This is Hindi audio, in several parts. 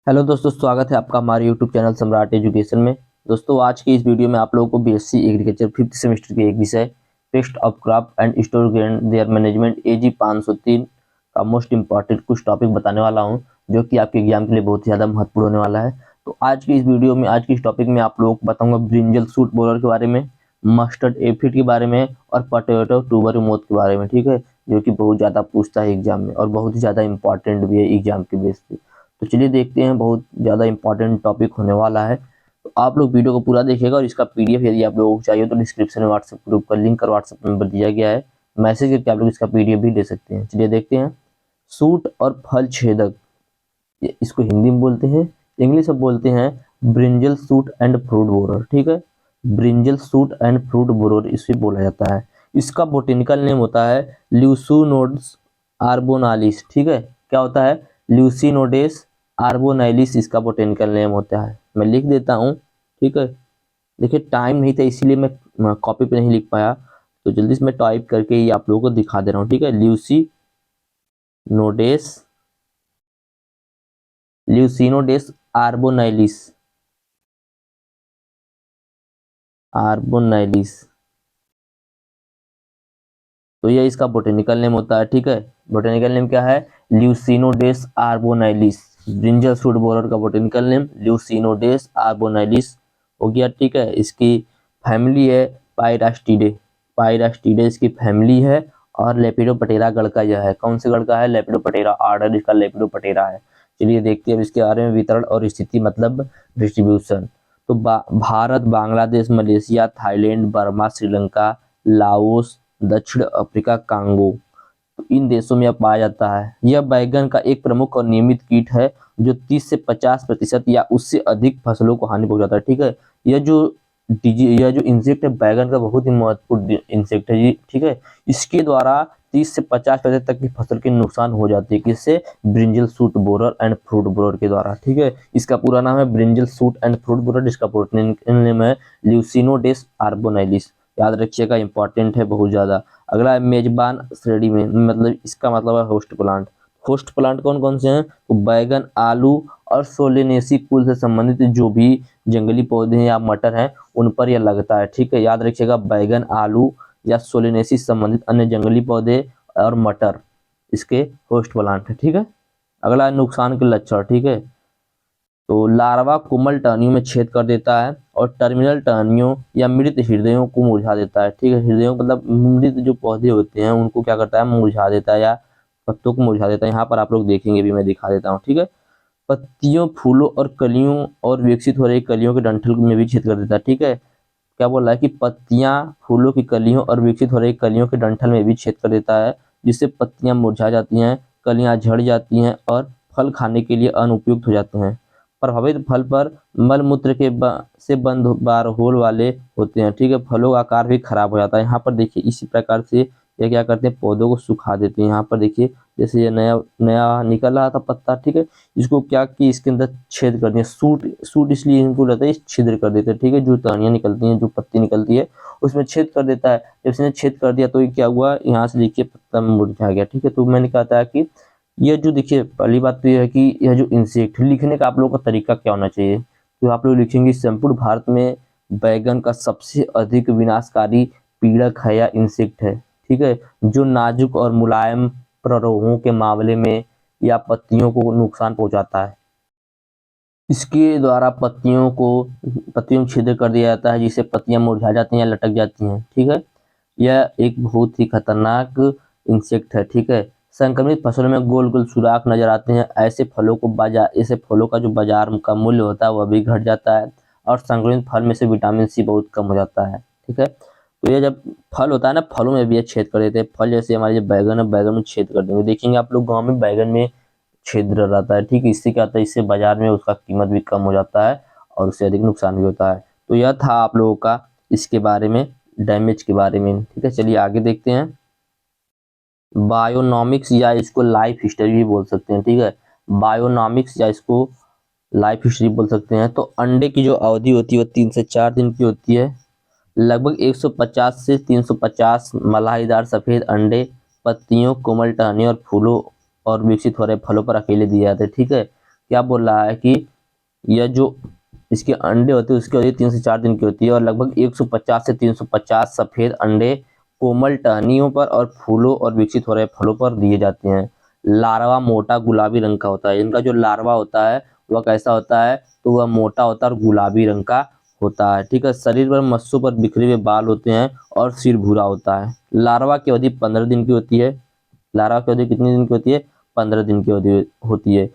हेलो दोस्तों, स्वागत है आपका हमारे यूट्यूब चैनल सम्राट एजुकेशन में। दोस्तों, आज की इस वीडियो में आप लोगों को बीएससी एग्रीकल्चर 5th सेमेस्टर के एक विषय pest of crop and store grain their management AG 503 का मोस्ट इंपॉर्टेंट कुछ टॉपिक बताने वाला हूं, जो कि आपके एग्जाम के लिए बहुत ही ज़्यादा महत्वपूर्ण होने वाला है। तो आज की इस वीडियो में, आज की इस टॉपिक में आप लोगों को बताऊँगा ब्रिंजल सूट बोरर के बारे में, मस्टर्ड एफिड के बारे में और पोटैटो ट्यूबर मोथ के बारे में। ठीक है, जो कि बहुत ज़्यादा पूछता है एग्जाम में और बहुत ही ज़्यादा इंपॉर्टेंट भी है एग्जाम के बेस पे। तो चलिए देखते हैं, बहुत ज़्यादा इंपॉर्टेंट टॉपिक होने वाला है। तो आप लोग वीडियो को पूरा देखिएगा और इसका पीडीएफ यदि आप लोगों को चाहिए तो डिस्क्रिप्शन में व्हाट्सएप ग्रुप का लिंक और व्हाट्सएप नंबर दिया गया है, मैसेज करके आप लोग इसका पीडीएफ भी ले सकते हैं। चलिए देखते हैं। सूट और फल छेदक, इसको हिंदी में बोलते हैं, इंग्लिश में बोलते हैं brinjal suit and fruit borer. ठीक है, brinjal suit and fruit borer इसे बोला जाता है। इसका बोटेनिकल नेम होता है ल्यूसिनोड्स आर्बोनालिस। ठीक है, क्या होता है? ल्यूसिनोडेस आर्बोनाइलिस इसका बोटेनिकल नेम होता है। मैं लिख देता हूँ। ठीक है, देखिए टाइम नहीं था इसीलिए मैं कॉपी पे नहीं लिख पाया, तो जल्दी से मैं टाइप करके ही आप लोगों को दिखा दे रहा हूँ। ठीक है, ल्यूसिनोडेस आर्बोनाइलिस आर्बोनाइलिस, तो ये इसका बोटेनिकल नेम होता है। ठीक है, बोटेनिकल नेम क्या है? ल्यूसिनोडेस आर्बोनाइलिस। ब्रिंजल सूट बोरर का बोटेनिकल नेम ल्यूसिनोडेस आर्बोनाइलिस हो गया। ठीक है, इसकी फैमिली है पायरास्टिडे। पायरास्टिडे इसकी फैमिली है और लेपिडोप्टेरा गण का यह है। कौन से गण का है? लेपिडोप्टेरा, ऑर्डर इसका लेपिडोप्टेरा है। चलिए देखते हैं अब इसके बारे में वितरण और स्थिति, मतलब डिस्ट्रीब्यूशन। तो Bharat, Bangladesh, Malaysia, Thailand, Burma, Sri Lanka, Laos, दक्षिण अफ्रीका, कांगो, तो इन देशों में यह पाया जाता है। यह बैगन का एक प्रमुख और नियमित कीट है जो 30 से 50% या उससे अधिक फसलों को हानि पहुंचाता है। ठीक है, यह जो इंसेक्ट है बैगन का बहुत ही महत्वपूर्ण इंसेक्ट है जी। ठीक है, इसके द्वारा 30 से 50% तक की फसल के नुकसान हो जाती है। किससे? Brinjal suit borer and fruit borer के द्वारा। ठीक है, इसका पूरा नाम है brinjal suit and fruit borer, जिसका बोटेनिकल नेम है ल्यूसिनोडेस आर्बोनाइलिस। याद रखिएगा, इंपॉर्टेंट है बहुत ज्यादा। अगला है मेजबान श्रेणी में, मतलब इसका मतलब है होस्ट प्लांट। होस्ट प्लांट कौन कौन से हैं? तो बैगन, आलू और सोलेनेसी कुल से संबंधित जो भी जंगली पौधे हैं या मटर हैं उन पर यह लगता है। ठीक है, याद रखिएगा, बैगन, आलू या सोलेनेसी से संबंधित अन्य जंगली पौधे और मटर इसके होस्ट प्लांट है। ठीक है, अगला है नुकसान के लक्षण। ठीक है, तो लार्वा कोमल टहनियों में छेद कर देता है और टर्मिनल टहनियों या मृत हृदयों को मुरझा देता है। ठीक है, हृदयों मतलब मृत जो पौधे होते हैं उनको क्या करता है? मुरझा देता है या पत्तों को मुरझा देता है। यहाँ पर आप लोग देखेंगे भी, मैं दिखा देता हूँ। ठीक है, पत्तियों, फूलों और कलियों और विकसित हो रही कलियों के डंठल में भी छेद कर देता है। ठीक है, क्या बोल रहा है कि पत्तियां, फूलों की कलियों और विकसित हो रही कलियों के डंठल में भी छेद कर देता है, जिससे पत्तियां मुरझा जाती हैं, कलियां झड़ जाती हैं और फल खाने के लिए अनुपयुक्त हो जाते हैं। प्रभावित फल पर मल मूत्र से बंद बार होल वाले होते हैं। ठीक है, फलों का आकार भी खराब हो जाता है। यहाँ पर देखिए इसी प्रकार से ये क्या करते हैं? पौधों को सुखा देते हैं। यहाँ पर देखिए जैसे ये नया नया निकल रहा था पत्ता। ठीक है, इसको क्या कि इसके अंदर छेद कर दिए। सूट सूट इसलिए इनको रहता है, छिद्र कर देते हैं। ठीक है, जो टहनियाँ निकलती हैं, जो पत्ती निकलती है उसमें छेद कर देता है। जब इसने छेद कर दिया तो ये क्या हुआ? यहाँ से देखिए पत्ता मुरझा गया। ठीक है, तो मैंने कहा था कि ये जो देखिए पहली बात तो यह है कि यह जो इंसेक्ट, लिखने का आप लोगों का तरीका क्या होना चाहिए? तो आप लोग लिखेंगे संपूर्ण भारत में बैगन का सबसे अधिक विनाशकारी पीड़क है या इंसेक्ट है। ठीक है, जो नाजुक और मुलायम प्ररोहों के मामले में या पत्तियों को नुकसान पहुंचाता है। इसके द्वारा पत्तियों में छिद्र कर दिया जाता है, जिससे पत्तियां मुरझा जाती हैं या लटक जाती हैं। ठीक है, यह एक बहुत ही खतरनाक इंसेक्ट है। ठीक है, संक्रमित फसलों में गोल गोल सुराख नजर आते हैं। ऐसे फलों का जो बाजार का मूल्य होता है वह भी घट जाता है और संक्रमित फल में से विटामिन सी बहुत कम हो जाता है। ठीक है, तो ये जब फल होता है ना, फलों में भी ये छेद कर देते हैं। फल जैसे हमारे जो बैगन है, बैगन में छेद कर देंगे। देखेंगे आप लोग गाँव में बैगन में छिद्र रहता है। ठीक है, इससे क्या होता है? इससे बाजार में उसका कीमत भी कम हो जाता है और उससे अधिक नुकसान भी होता है। तो यह था आप लोगों का इसके बारे में, डैमेज के बारे में। ठीक है, चलिए आगे देखते हैं। बायोनॉमिक्स या इसको लाइफ हिस्ट्री भी बोल सकते हैं। ठीक है, बायोनॉमिक्स या इसको लाइफ हिस्ट्री बोल सकते हैं। तो अंडे की जो अवधि होती है वो 3 से 4 दिन की होती है। लगभग 150 से 350 मलाईदार सफेद अंडे पत्तियों, कोमल टहनियों और फूलों और विकसित हो रहे फलों पर अकेले दिए जाते हैं। ठीक है, क्या बोल रहा है कि यह जो इसके अंडे होते हैं उसकी अवधि 3 से 4 दिन की होती है और लगभग 150 से 350 सफेद अंडे कोमल टहनियों पर और फूलों और विकसित हो रहे फलों पर दिए जाते हैं। लार्वा मोटा गुलाबी रंग का होता है। इनका जो लार्वा होता है वह कैसा होता है, तो वह मोटा होता है और गुलाबी रंग का होता है। ठीक है, शरीर पर मस्सों पर बिखरे हुए बाल होते हैं और सिर भूरा होता है। लार्वा की अवधि 15 दिन की होती है। लार्वा की अवधि कितने दिन की होती है? 15 दिन की अवधि होती है।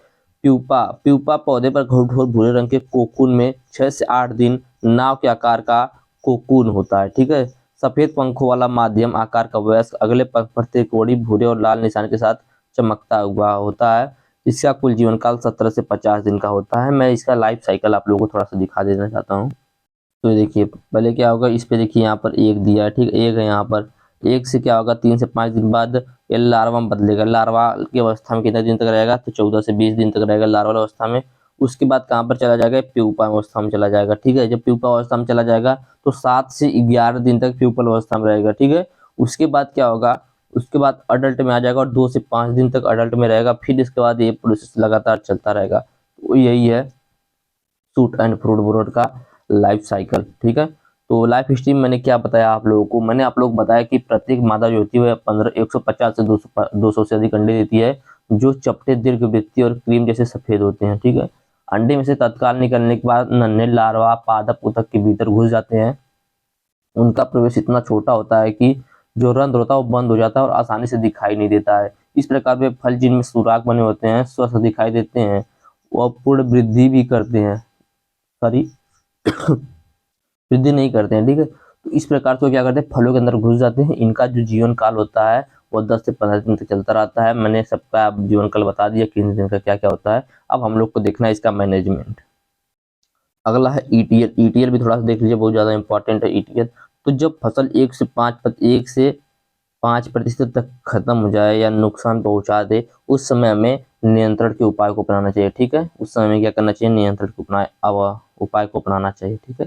प्यूपा प्यूपा पौधे पर घोर भूरे रंग के कोकून में 6 से 8 दिन नाव के आकार का कोकून होता है। ठीक है, सफेद पंखों वाला माध्यम आकार का वयस्क अगले पंख पर त्रिकोणीय भूरे और लाल निशान के साथ चमकता हुआ होता है। इसका कुल जीवन काल 17 से 50 दिन का होता है। मैं इसका लाइफ साइकिल आप लोगों को थोड़ा सा दिखा देना चाहता हूँ। तो ये देखिए पहले क्या होगा, इस पे देखिए यहाँ पर एक दिया है, ठीक है, एक है यहाँ पर। एक से क्या होगा, 3 से 5 दिन बाद ये लार्वा में बदलेगा। लार्वा की अवस्था में कितने दिन तक रहेगा, तो 14 से 20 दिन तक रहेगा लार्वा अवस्था में। उसके बाद कहाँ पर चला जाएगा, प्यूपा अवस्था में चला जाएगा। ठीक है, जब प्यूपा अवस्था में चला जाएगा तो 7 से 11 दिन तक प्यूपल अवस्था में रहेगा। ठीक है, उसके बाद क्या होगा, उसके बाद अडल्ट में आ जाएगा और 2 से 5 दिन तक अडल्ट में रहेगा। फिर इसके बाद ये प्रोसेस लगातार चलता रहेगा। तो यही है शूट एंड फ्रूट बोरोट का लाइफ साइकिल। ठीक है, तो लाइफ हिस्ट्री में मैंने क्या बताया आप लोगों को, मैंने आप लोग बताया कि प्रत्येक मादा जो होती है 150 से 200 से अधिक अंडे देती है, जो चपटे दीर्घवृत्तीय और क्रीम जैसे सफेद होते हैं। ठीक है, अंडे में से तत्काल निकलने के बाद नन्हे लार्वा पादप ऊतक के भीतर घुस जाते हैं। उनका प्रवेश इतना छोटा होता है कि जो रंध्र होता है वो बंद हो जाता है और आसानी से दिखाई नहीं देता है। इस प्रकार वे फल जिनमें सुराख बने होते हैं स्वस्थ दिखाई देते हैं, वो पूर्ण वृद्धि भी करते हैं, सॉरी वृद्धि नहीं करते हैं। ठीक है, तो इस प्रकार से वो क्या करते हैं, फलों के अंदर घुस जाते हैं। इनका जो जीवन काल होता है वो 10 से 15 दिन तक चलता रहता है। मैंने सबका जीवन काल बता दिया किन दिन का क्या क्या होता है। अब हम लोग को देखना है इसका मैनेजमेंट। अगला है ईटीएल। ईटीएल भी थोड़ा सा देख लीजिए, बहुत ज़्यादा इंपॉर्टेंट है ईटीएल। तो जब फसल 1 से 5% तक खत्म हो जाए या नुकसान पहुंचा दे, उस समय हमें नियंत्रण के उपाय को अपनाना चाहिए। ठीक है, उस समय में क्या करना चाहिए, नियंत्रण को उपाय को अपनाना चाहिए। ठीक है,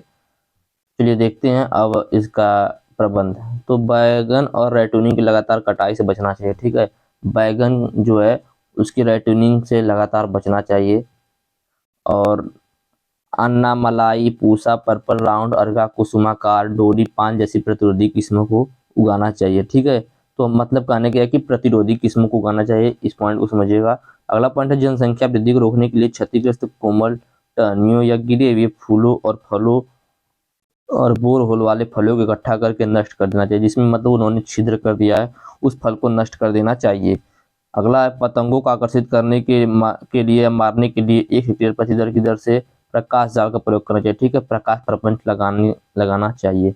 चलिए देखते हैं अब इसका प्रबंध। तो बैगन और रेटूनिंग की लगातार कटाई से बचना चाहिए। ठीक है, बैगन जो है उसकी रेटूनिंग से लगातार बचना चाहिए। और अन्ना मलाई पूसा पर्पल राउंड अर्गा कुसुमाकार डोरी पान जैसी प्रतिरोधी किस्मों को उगाना चाहिए। ठीक है, तो मतलब कहने क्या है कि प्रतिरोधी किस्मों को उगाना चाहिए। इस पॉइंट को समझिएगा। अगला पॉइंट है जनसंख्या वृद्धि को रोकने के लिए क्षतिग्रस्त कोमल टहनियों या गिरे हुए फूलों और फलों और बोर होल वाले फलों को इकट्ठा करके नष्ट कर देना चाहिए। जिसमें मतलब उन्होंने छिद्र कर दिया है उस फल को नष्ट कर देना चाहिए। अगला है पतंगों को आकर्षित करने के लिए मारने के लिए 1 हेक्टेयर प्रति दर की दर से प्रकाश जाल का प्रयोग करना चाहिए। ठीक है, प्रकाश प्रपंच लगाना चाहिए।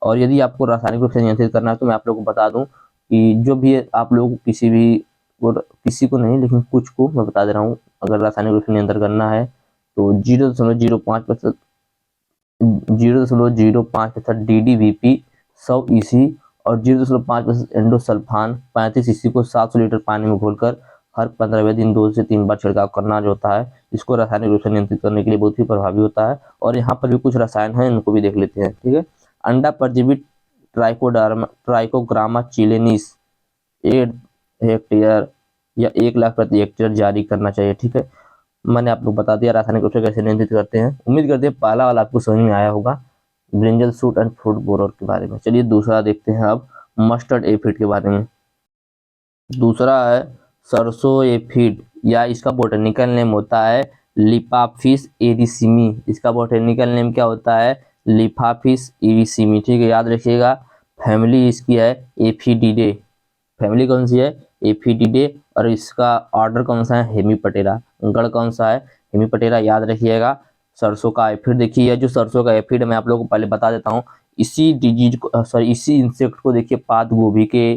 और यदि आपको रासायनिक रूप से नियंत्रित करना है तो मैं आप लोगों को बता दूं कि जो भी आप लोग किसी को नहीं लेकिन कुछ को मैं बता दे रहा हूँ, अगर रासायनिक रूप से नियंत्रण करना है तो 0.05% 0.05% DDVP 100 EC और 0.5% एंडोसल्फान 35 EC को 700 लीटर पानी में घोलकर हर 15वें दिन 2 से 3 बार छिड़काव करना जो होता है, इसको रासायनिक रूप से नियंत्रित करने के लिए बहुत ही प्रभावी होता है। और यहाँ पर भी कुछ रसायन हैं, इनको भी देख लेते हैं। ठीक है, अंडा परजीवी ट्राइकोग्रामा चिलेनिस 1 हेक्टेयर या 1 लाख प्रति हेक्टेयर जारी करना चाहिए। ठीक है, मैंने आप लोग बता दिया रासायनिक रूप से कैसे नियंत्रित करते हैं। उम्मीद करते हैं पहला वाला आपको समझ में आया होगा brinjal shoot and fruit borer के बारे में। चलिए दूसरा देखते हैं अब मस्टर्ड एफिड के बारे में। दूसरा है सरसों एफिड या इसका बोटेनिकल नेम होता है लिपाफिस एरिसिमी। इसका बोटेनिकल नेम क्या होता है, लिपाफिस एरिसिमी। ठीक है, याद रखिएगा। फैमिली इसकी है एफिडिडे। फैमिली कौन सी है, एफिडिडे। और इसका ऑर्डर कौन सा है, हेमीपटेरा। गढ़ कौन सा है, हेमीपटेरा, याद रखिएगा। सरसों का एफिड देखिए, जो सरसों का एफिड मैं आप लोगों को पहले बता देता हूँ। इसी डिजीज को सॉरी इसी इंसेक्ट को देखिए पात गोभी के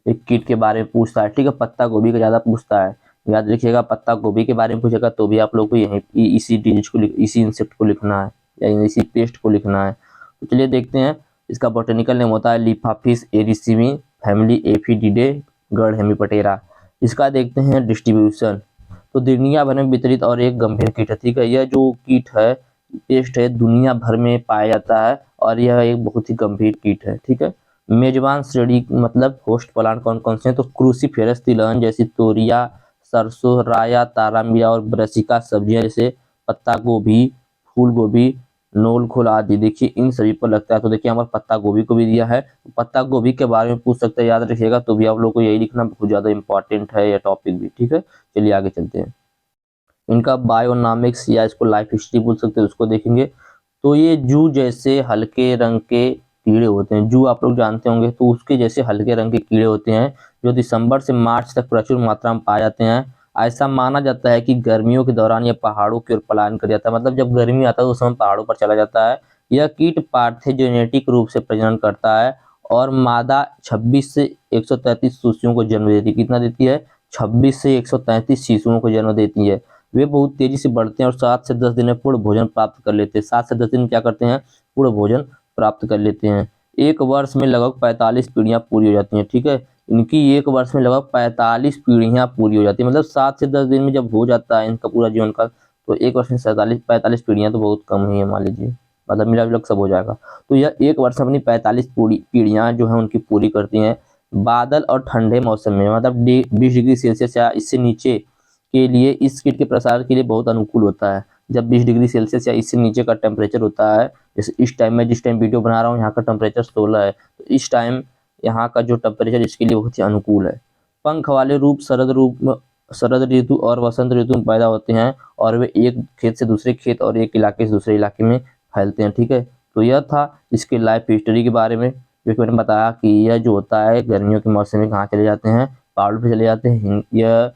एक कीट के बारे में पूछता है। ठीक है, पत्ता गोभी का ज्यादा पूछता है, याद रखिएगा। पत्ता गोभी के बारे में पूछेगा तो भी आप लोग को यही इसी डिजीज को इसी इंसेक्ट को लिखना है या इसी पेस्ट को लिखना है। तो चलिए देखते हैं। इसका बोटेनिकल नेम होता है लिपाफिस एरिसिमी, फैमिली एफिडिडे, गढ़ हेमीपटेरा। इसका देखते हैं डिस्ट्रीब्यूशन। तो दुनिया भर में वितरित और एक गंभीर कीट है। ठीक है, यह जो कीट है पेस्ट है दुनिया भर में पाया जाता है और यह एक बहुत ही गंभीर कीट है। ठीक है, मेजबान श्रेणी मतलब होस्ट प्लांट कौन कौन से हैं, तो क्रूसीफेरस तिलहन जैसी तोरिया सरसों, राया, तारा मीरा और ब्रसिका सब्जियां जैसे पत्ता गोभी, फूल गोभी, नोल खोल आदि देखिए इन सभी पर लगता है। तो देखिए हमारे पत्ता गोभी को भी दिया है, पत्ता गोभी के बारे में पूछ सकते हैं, याद रखिएगा। तो भी आप लोग को यही लिखना बहुत ज्यादा इंपॉर्टेंट है, यह टॉपिक भी, ठीक है। चलिए आगे चलते हैं। इनका बायोनॉमिक्स या इसको लाइफ हिस्ट्री बोल सकते हैं, उसको देखेंगे। तो ये जू जैसे हल्के रंग के कीड़े होते हैं, जू आप लोग जानते होंगे, तो उसके जैसे हल्के रंग के कीड़े होते हैं जो दिसंबर से मार्च तक प्रचुर मात्रा में पाए जाते हैं। ऐसा माना जाता है कि गर्मियों के दौरान यह पहाड़ों की ओर पलायन कर जाता है, मतलब जब गर्मी आता है तो उस समय पहाड़ों पर चला जाता है। यह कीट पार्थेजेनेटिक रूप से प्रजनन करता है और मादा 26 से 133 शिशुओं को जन्म देती है। कितना देती है? 26 से 133 शिशुओं को जन्म देती है। वे बहुत तेजी से बढ़ते हैं और 7 से 10 दिन में पूर्ण भोजन प्राप्त कर लेते हैं। 7 से 10 दिन क्या करते हैं? पूर्ण भोजन प्राप्त कर लेते हैं। एक वर्ष में लगभग 45 पीढ़ियां पूरी हो जाती हैं, ठीक है। इनकी एक वर्ष में लगभग 45 पीढ़ियां पूरी हो जाती है, मतलब 7 से 10 दिन में जब हो जाता है इनका पूरा जीवन काल, तो एक वर्ष में 45 पीढ़ियां तो बहुत कम ही है, मान लीजिए, मतलब मिला जुला सब हो जाएगा। तो यह एक वर्ष में अपनी 45 पीढ़ियां जो है उनकी पूरी करती हैं। बादल और ठंडे मौसम में, मतलब 20 डिग्री सेल्सियस या इससे नीचे के लिए इस कीट के प्रसार के लिए बहुत अनुकूल होता है। जब 20 डिग्री सेल्सियस या इससे नीचे का टेम्परेचर होता है, जैसे इस टाइम में जिस टाइम वीडियो बना रहा हूँ यहाँ का टेम्परेचर 16 है, तो इस टाइम यहाँ का जो टेम्परेचर इसके लिए बहुत ही अनुकूल है। पंख वाले रूप शरद ऋतु और वसंत ऋतु में पैदा होते हैं और वे एक खेत से दूसरे खेत और एक इलाके से दूसरे इलाके में फैलते हैं, ठीक है। तो यह था इसके लाइफ हिस्ट्री के बारे में, जो कि मैंने बताया कि यह जो होता है गर्मियों के मौसम में कहाँ चले जाते हैं? पहाड़ों पे चले जाते हैं। यह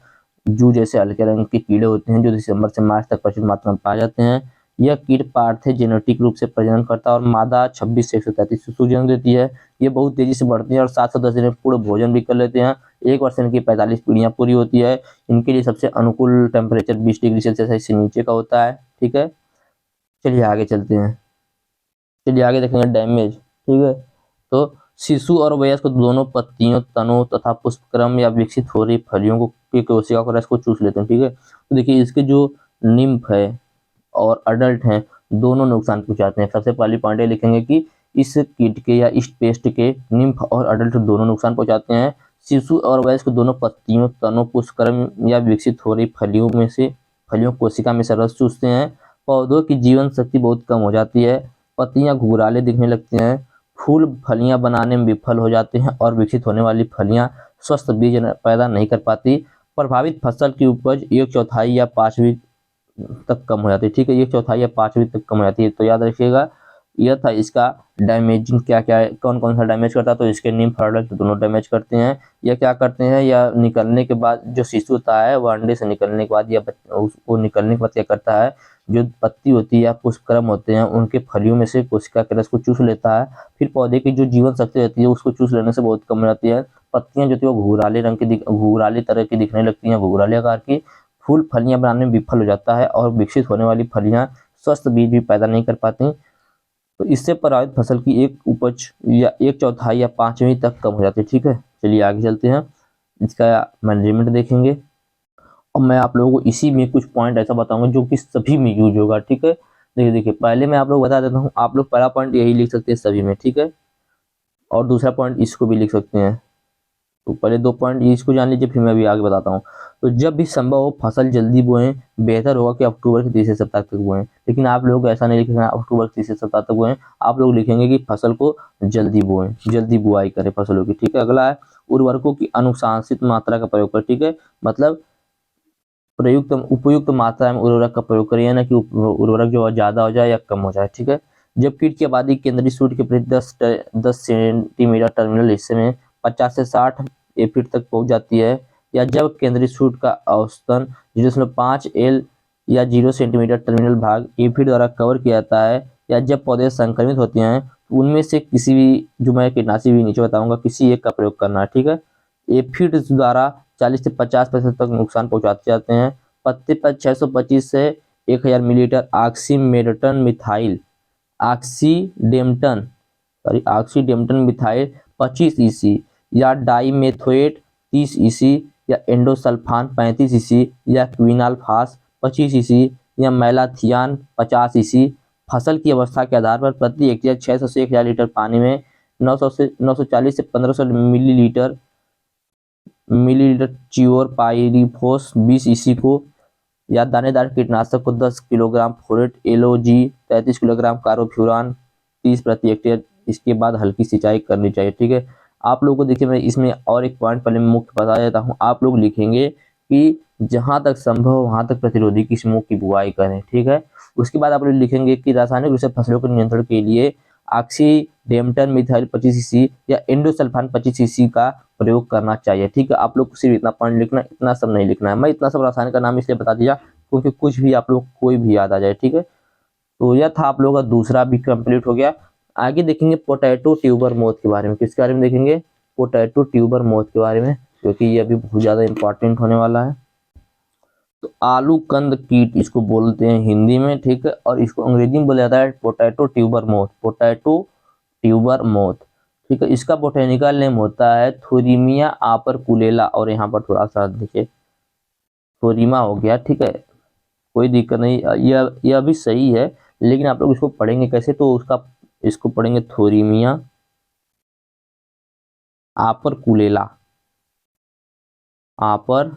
जू जैसे हल्के रंग के कीड़े होते हैं जो दिसंबर से मार्च तक प्रचुर मात्रा में पाए जाते हैं। यह कीट पार्थेजेनेटिक रूप से प्रजनन करता है और मादा 26 से 133 शिशु जन्म देती है। ये बहुत तेजी से बढ़ती है और 7 से 10 दिन में पूर्ण भोजन भी कर लेते हैं। एक वर्ष इनकी 45 पीढ़ियां पूरी होती है। इनके लिए सबसे अनुकूल टेम्परेचर 20 डिग्री सेल्सियस से नीचे का होता है, ठीक है। चलिए आगे चलते हैं। चलिए आगे देखेंगे डैमेज, ठीक है। तो शिशु और वयस्क दोनों पत्तियों, तनों तथा पुष्पक्रम या विकसित हो रही फलियों को की कोशिका को रस को चूस लेते हैं, ठीक है। तो देखिए इसके जो निम्फ है और अडल्ट हैं दोनों नुकसान पहुंचाते हैं। सबसे पहली पॉइंट ये लिखेंगे कि इस कीट के या इस पेस्ट के निम्फ और अडल्ट दोनों नुकसान पहुंचाते हैं। शिशु और वयस्क दोनों पत्तियों, तनों, पुष्पक्रम या विकसित हो रही फलियों कोशिका में से रस चूसते हैं। पौधों की जीवन शक्ति बहुत कम हो जाती है। पत्तियां घुघराले दिखने लगती हैं। फूल फलियां बनाने में विफल हो जाते हैं और विकसित होने वाली फलियां स्वस्थ बीज पैदा नहीं कर पाती। प्रभावित फसल की उपज 1/4 या 5वीं तक कम हो जाती है, ठीक है। 1/4 या 5वीं तक कम हो जाती है। तो याद रखिएगा यह था इसका डैमेजिंग क्या क्या है, कौन कौन सा डैमेज करता है। तो इसके निम्फ अडल्ट दोनों डैमेज करते हैं। यह क्या करते हैं, या निकलने के बाद जो शिशु होता है वो अंडे से निकलने के बाद या वो निकलने के बाद क्या करता है, जो पत्ती होती है या पुष्पक्रम होते हैं उनके फलियों में से कोशिका के रस को चूस लेता है। फिर पौधे की जो जीवन शक्ति रहती है उसको चूस लेने से बहुत कम हो जाती है। पत्तियां जो थी वो घुघराले रंग की घुघराले तरह की दिखने लगती हैं, घुघराले आकार की। फूल फलियां बनाने में विफल हो जाता है और विकसित होने वाली फलियां स्वस्थ बीज भी पैदा नहीं कर पाती। तो इससे प्रभावित फसल की एक उपज या 1/4 या 5वीं तक कम हो जाती है, ठीक है। चलिए आगे चलते हैं, इसका मैनेजमेंट देखेंगे और मैं आप लोगों को इसी में कुछ पॉइंट ऐसा बताऊंगा जो कि सभी में यूज होगा, ठीक है। देखिए पहले मैं आप लोग बता देता हूँ, आप लोग पहला पॉइंट यही लिख सकते हैं सभी में, ठीक है, और दूसरा पॉइंट इसको भी लिख सकते हैं। तो पहले 2 पॉइंट इसको जान लीजिए, फिर मैं अभी आगे बताता हूँ। तो जब भी संभव हो फसल जल्दी बोएं, बेहतर होगा कि अक्टूबर के तीसरे सप्ताह तक बोएं। लेकिन आप लोग ऐसा नहीं लिखेंगे अक्टूबर के तीसरे सप्ताह तक बोएं, आप लोग लिखेंगे कि फसल को जल्दी बोएं, जल्दी बुआई करें फसलों की, ठीक है। अगला है उर्वरकों की अनुशासित मात्रा का प्रयोग कर, ठीक है, मतलब उपयुक्त मात्रा में उर्वरक का प्रयोग करिए, ना कि उर्वरक जो ज्यादा हो जाए या कम हो जाए, ठीक है। जब कीट की आबादी केंद्रीय सूट के प्रति 10 सेंटीमीटर टर्मिनल हिस्से में 50 से 60 फीट तक पहुंच जाती है, या जब केंद्रीय सूट का औसतन 0.5 एल या 0 सेंटीमीटर टर्मिनल भाग एफिड द्वारा कवर किया जाता है, या जब पौधे संक्रमित होते हैं, तो उनमें से किसी भी, जो मैं कीटनाशी भी नीचे बताऊंगा, किसी एक का प्रयोग करना है, ठीक है। एफिड द्वारा 40 से 50% तक नुकसान पहुंचाते जाते हैं। पत्ते पर 625 से 1000 मिलीलीटर ऑक्सीडेम्टन मिथाइल 25 ईसी, या डाइमेथोएट 30 ईसी, या एंडोसल्फान 35 ईसी, या क्विनाल्फास 25 ईसी, या मैलाथियान 50 ईसी। फसल की अवस्था के आधार पर प्रति हेक्टेयर 600 से 1000 लीटर पानी में 940 से 1500 मिलीलीटर मिलीलीटर च्योर पाइरिफोस 20 ईसी को, या दानेदार कीटनाशक को 10 किलोग्राम फोरेट एलओजी, 33 किलोग्राम कार्बोफ्यूरान 30 प्रति हेक्टेयर। इसके बाद हल्की सिंचाई करनी चाहिए। ठीक है, आप लोगों को देखिए मैं इसमें और एक पॉइंट पहले मुख्य बता देता हूँ। आप लोग लिखेंगे कि जहां तक संभव वहां तक प्रतिरोधी किस्मों की बुआई करें। ठीक है, उसके बाद आप लोग लिखेंगे कि रासायनिक रूप से फसलों के नियंत्रण के लिए ऑक्सीडेमटन मिथाइल 25 ईसी या एंडोसल्फान 25 ईसी का प्रयोग करना चाहिए। ठीक है, आप लोग को सिर्फ इतना पॉइंट लिखना, इतना सब नहीं लिखना है। मैं इतना सब रासायनिक का नाम इसलिए बता दिया क्योंकि कुछ भी आप लोग कोई भी याद आ जाए। ठीक है, तो यह था आप लोगों का दूसरा भी कंप्लीट हो गया। आगे देखेंगे पोटैटो ट्यूबर मोथ के बारे में। किसके बारे में देखेंगे? पोटैटो ट्यूबर मोथ के बारे में, क्योंकि ये अभी बहुत ज्यादा इंपॉर्टेंट होने वाला है। तो आलू कंद कीट इसको बोलते हैं हिंदी में। ठीक है, और इसको अंग्रेजी में बोला जाता है potato tuber moth, potato tuber moth. ठीक है, इसका बोटेनिकल नेम होता है थोरिमिया आपरकुलेला। और यहाँ पर थोड़ा सा देखिए थोरिमा हो गया। ठीक है, कोई दिक्कत नहीं, यह भी सही है, लेकिन आप लोग इसको पढ़ेंगे कैसे? तो उसका इसको पढ़ेंगे थोरिमिया आपरकुलेला, आपर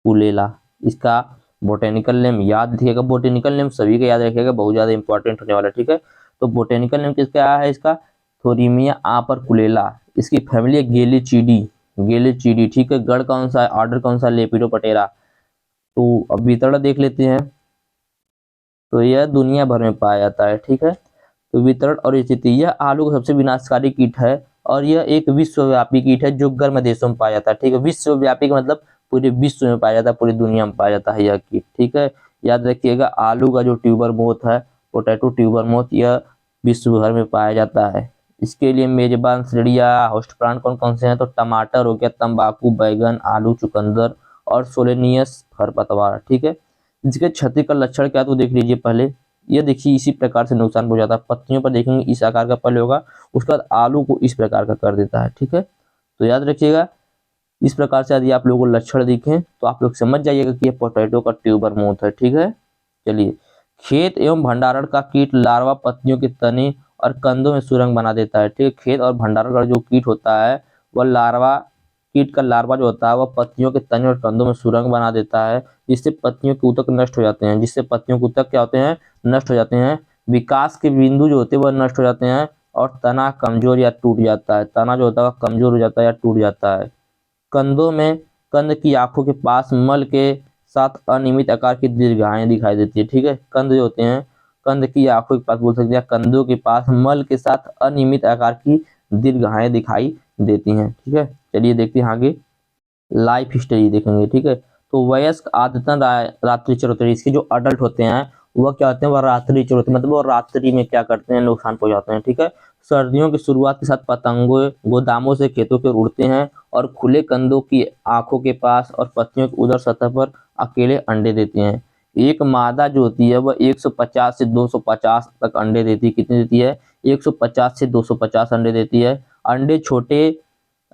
कुलेला। इसका बोटेनिकल नेम याद रखिएगा। बोटेनिकल नेम सभी का याद रखिएगा, बहुत ज्यादा इंपॉर्टेंट होने वाला है। ठीक है, तो बोटेनिकल नेम किसका है? इसका थोरिमिया आपरकुलेला। इसकी फैमिली है गेलिचीडी, गेलिचीडी। ठीक है, गढ़ कौन सा है? ऑर्डर कौन सा? लेपिडोप्टेरा। तो अब वितरण देख लेते हैं। तो यह दुनिया भर में पाया जाता है। ठीक है, तो वितरण और स्थिति, यह आलू का सबसे विनाशकारी कीट है और यह एक विश्वव्यापी कीट है जो गर्म देशों में पाया जाता है। ठीक है, विश्वव्यापी का मतलब पूरे विश्व में पाया जाता है, पूरी दुनिया में पाया जाता है यह कीट। ठीक है, याद रखिएगा आलू का जो ट्यूबर मोथ है, पोटैटो ट्यूबर मोथ, यह विश्व भर में पाया जाता है। इसके लिए मेजबान श्रेणियां होस्ट प्लांट कौन कौन से हैं? तो टमाटर हो गया, तंबाकू, बैगन, आलू, चुकंदर और सोलेनियस खरपतवार। ठीक है, इसके क्षति का लक्षण क्या तो देख लीजिए पहले। ये देखिए इसी प्रकार से नुकसान हो जाता है। पत्तियों पर देखेंगे इस आकार का पहले होगा, उसके बाद आलू को इस प्रकार का कर देता है। ठीक है, तो याद रखिएगा इस प्रकार से यदि आप लोगों को लक्षण दिखें तो आप लोग समझ जाइएगा कि ये पोटैटो का ट्यूबर मोथ है। ठीक है, चलिए, खेत एवं भंडारण का कीट लार्वा पत्तियों के तने और कंदों में सुरंग बना देता है। ठीक है, खेत और भंडारण का जो कीट होता है वह लार्वा, कीट का लार्वा जो होता है वह पत्तियों के तने और कंदों में सुरंग बना देता है, जिससे पत्तियों के ऊतक नष्ट हो जाते हैं, जिससे पत्तियों के ऊतक क्या होते हैं? नष्ट हो जाते हैं। विकास के बिंदु जो होते हैं वह नष्ट हो जाते हैं और तना कमजोर या टूट जाता है। तना जो होता है कमजोर हो जाता है या टूट जाता है। कंधों में, कंध की आंखों के पास मल के साथ अनियमित आकार की दीर्घाएं दिखाई देती है। ठीक है, कंध जो होते हैं, कंध की आंखों के पास बोल सकते हैं, कंधों के पास मल के साथ अनियमित आकार की दीर्घाएं दिखाई देती हैं। ठीक है, चलिए देखते हैं आगे लाइफ हिस्ट्री देखेंगे। ठीक है, तो वयस्क आदतन रात्रि चरोते, इसके जो अडल्ट होते हैं वह क्या होते हैं? वह रात्रि चरोते, मतलब वो रात्रि में क्या करते हैं? नुकसान पहुंचाते हैं। ठीक है, सर्दियों की शुरुआत के साथ पतंगों गोदामों से खेतों के उड़ते हैं और खुले कंदों की आंखों के पास और पत्तियों की उदर सतह पर अकेले अंडे देते हैं। एक मादा जो होती है वह 150 से 250 तक अंडे देती है। कितनी देती है? 150 से 250 अंडे देती है। अंडे छोटे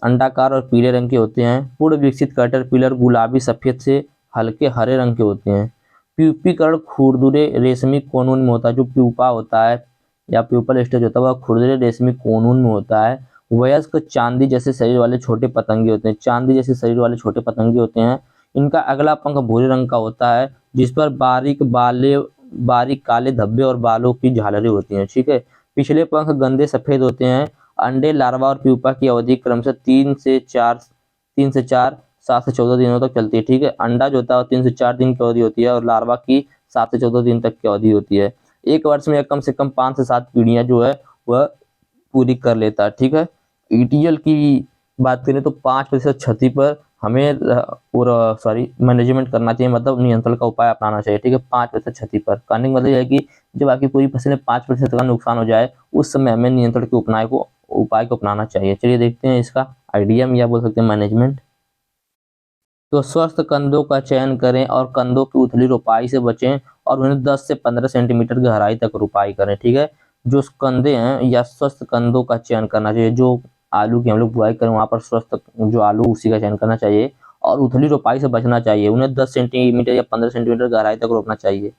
अंडाकार और पीले रंग के होते हैं। पूर्ण विकसित कैटरपिलर गुलाबी सफेद से हल्के हरे रंग के होते हैं। प्यूपीकरण खुरदुरे रेशमी कोनून में होता है। जो प्यूपा होता है या प्यूपल स्टेज होता है वह खुरदुरे रेशमी कोनून में होता है। वयस्क चांदी जैसे शरीर वाले छोटे पतंगे होते हैं। चांदी जैसे शरीर वाले छोटे पतंगे होते हैं। इनका अगला पंख भूरे रंग का होता है, जिस पर बारीक काले धब्बे और बालों की झालरें होती हैं। ठीक है, पिछले पंख गंदे सफेद होते हैं। अंडे, लार्वा और प्यूपा की अवधि क्रमशः 3 से 4 7 से 14 दिनों तक चलती है। ठीक है, अंडा जो होता है 3 से 4 दिन की अवधि होती है और लार्वा की 7 से 14 दिन तक की अवधि होती है। एक वर्ष में कम से कम 5 से 7 पीढ़ियां जो है वह पूरी कर लेता है। ठीक है, ईटीएल की बात करें तो 5% क्षति पर हमें मैनेजमेंट करना चाहिए, मतलब नियंत्रण का उपाय अपनाना चाहिए। ठीक है, 5% क्षति पर कहने का मतलब यह है कि जब आपकी पूरी फसल में 5% का नुकसान हो जाए उस समय हमें नियंत्रण के उपाय को अपनाना चाहिए। चलिए देखते हैं इसका आइडिया या बोल सकते हैं मैनेजमेंट। तो स्वस्थ कंदों का चयन करें और कंदों की उथली रोपाई से बचें और उन्हें 10 से 15 सेंटीमीटर गहराई तक रोपाई करें। ठीक है, जो कंदे हैं या स्वस्थ कंदों का चयन करना चाहिए। जो आलू की हम लोग बुआई करें वहां पर स्वस्थ जो आलू उसी का चयन करना चाहिए और उथली रोपाई से बचना चाहिए। उन्हें 10 सेंटीमीटर या 15 सेंटीमीटर गहराई तक रोपना चाहिए।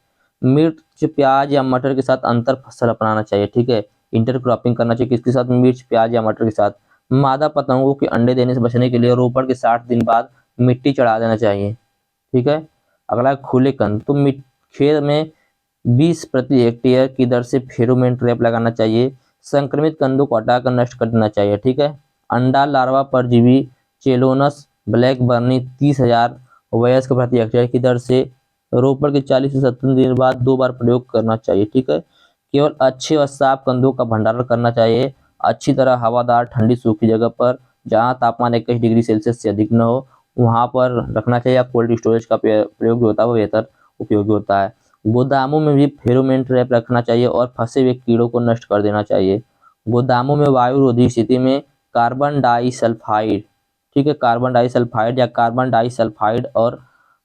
मिर्च, प्याज या मटर के साथ अंतर फसल अपनाना चाहिए। ठीक है, इंटरक्रॉपिंग करना चाहिए। किसके साथ? मिर्च, प्याज या मटर के साथ। मादा पतंगों के अंडे देने से बचने के लिए रोपण के 60 दिन बाद मिट्टी चढ़ा देना चाहिए। ठीक है। अगला है खुले कंद, तो खेत में 20 प्रति हेक्टेयर की दर से फेरोमोन ट्रैप लगाना चाहिए। संक्रमित कंदों को हटाकर नष्ट कर देना चाहिए। ठीक है। अंडा लार्वा परजीवी चेलोनस ब्लैक बर्नी 30,000 वयस्क प्रति हेक्टेयर की दर से रोपण के 40 से 70 दिन बाद 2 बार प्रयोग करना चाहिए। ठीक है। केवल अच्छे और साफ कंदों का भंडारण करना चाहिए, अच्छी तरह हवादार ठंडी सूखी जगह पर जहां तापमान 21 डिग्री सेल्सियस से अधिक न हो वहां पर रखना चाहिए। कोल्ड स्टोरेज का प्रयोग जो होता है वो बेहतर उपयोगी होता है। गोदामों में भी फेरोमोन ट्रैप रखना चाहिए और फंसे हुए कीड़ों को नष्ट कर देना चाहिए। गोदामों में वायुरोधी स्थिति में कार्बन डाइसल्फाइड, ठीक है, कार्बन डाइसल्फाइड या कार्बन डाइसल्फाइड और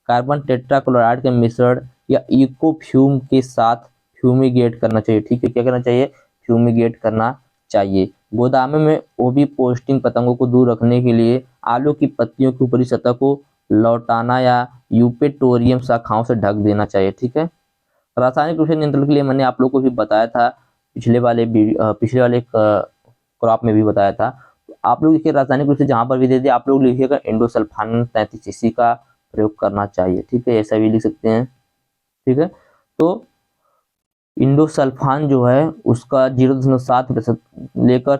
कार्बन टेट्राक्लोराइड के मिश्रण या इको फ्यूम के साथ फ्यूमिगेट करना चाहिए। ठीक है, क्या करना चाहिए? फ्यूमिगेट करना चाहिए। गोदामों में ओवी पोस्टिंग पतंगों को दूर रखने के लिए आलू की पत्तियों की ऊपरी सतह को लौटाना या यूपेटोरियम शाखाओं से ढक देना चाहिए। ठीक है। रासायनिक रूप से नियंत्रण के लिए मैंने आप लोगों को भी बताया था, पिछले वाले क्रॉप में भी बताया था। तो आप लोग देखिए रासायनिक रूप से जहां पर भी दे दिया आप लोग लिखिएगा इंडोसल्फान 33 का प्रयोग करना चाहिए। ठीक है, ऐसा भी लिख सकते हैं। ठीक है, तो इंडोसल्फान जो है उसका 0.7% लेकर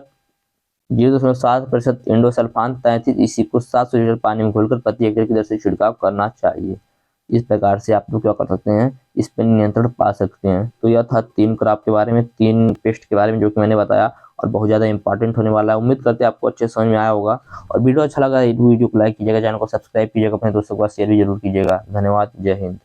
0.7% इंडोसल्फान 33 को 700 लीटर पानी में घोलकर प्रति हेक्टेयर की दर से छिड़काव करना चाहिए। इस प्रकार से आप लोग क्या कर सकते हैं, इस पर नियंत्रण पा सकते हैं। तो यह था 3 क्रॉप के बारे में, 3 पेस्ट के बारे में जो कि मैंने बताया और बहुत ज़्यादा इंपॉर्टेंट होने वाला है। उम्मीद करते हैं आपको अच्छे समझ में आया होगा। और वीडियो अच्छा लगा वीडियो को लाइक कीजिएगा, चैनल को सब्सक्राइब कीजिएगा, अपने दोस्तों के साथ शेयर भी जरूर कीजिएगा। धन्यवाद, जय हिंद।